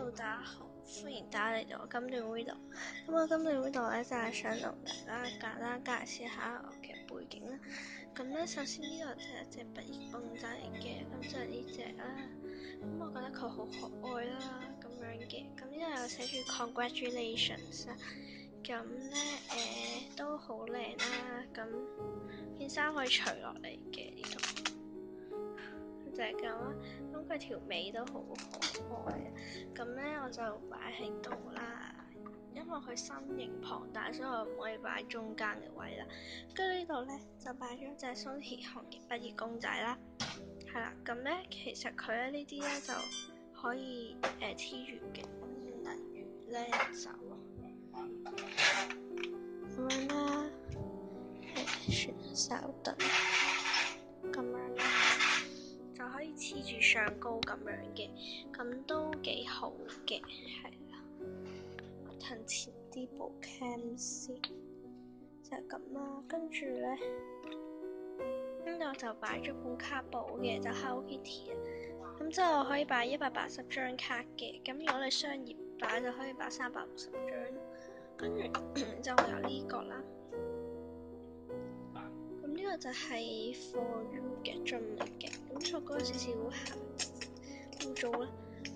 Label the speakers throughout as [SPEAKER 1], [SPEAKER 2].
[SPEAKER 1] Hello，大家好，歡迎大家嚟到我金段 video。咁我金段 video咧就係想同大家簡單介紹下我嘅背景啦。咁咧首先呢個就係一隻畢業公仔嚟嘅，咁就係呢隻啦。咁我覺得佢好可愛啦，咁樣嘅。咁呢度有寫住 congratulations 啦。咁咧都好靚啦。咁件衫可以除落嚟嘅呢度。就係咁啦，咁佢條尾都好可愛啊！咁咧我就擺喺度啦，因為佢身形龐大，所以我唔可以擺喺中間嘅位啦。跟住呢度咧就擺咗隻松田航嘅畢業公仔啦，係啦。咁咧其實佢咧呢啲咧就可以黐住嘅，例如咧就咁樣啦，稍等，咁樣啦。就可以黐住上高咁樣嘅，咁都幾好嘅，係啦。我褪前啲部 cam 先，就係咁啦。跟住咧，呢度就擺咗本卡簿嘅，就 Hello Kitty 啊。咁之後可以擺180張卡嘅，咁如果你商業擺就可以擺360張。跟住就會有呢個啦。咁呢個就係 For You 嘅樽嚟嘅，咁錯嗰少少污糟啦。咁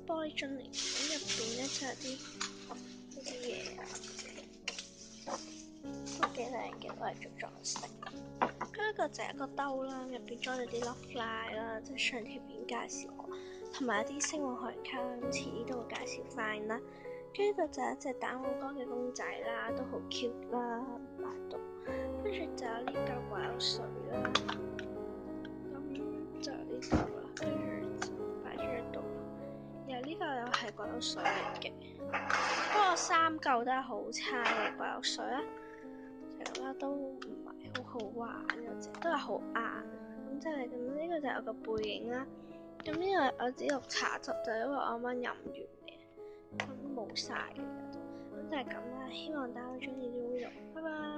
[SPEAKER 1] 玻璃樽嚟嘅，咁入邊咧就有啲嘢啊，都幾靚嘅，攞嚟做裝飾。跟住就係一個兜啦，入邊裝咗啲 Love Line 啦，即係上條片介紹過，同埋一啲星夢學園卡，咁遲啲都會介紹翻啦。跟住就係一隻蛋黃哥嘅公仔啦，都好 cute 啦，擺到。跟住就有呢嚿鬼口水啦，咁就呢嚿啦，跟住就擺咗喺度。然後呢嚿又係鬼口水嚟嘅，不過3嚿都係好差嘅鬼口水啦，就覺得都唔係好好玩嗰隻，都係好硬。咁就係咁，呢個就係我個背影啦。咁呢個我自己綠茶汁就因為我啱啱飲完嘅，咁冇晒嘅，咁就係咁啦。希望大家會中意呢個 video，拜拜。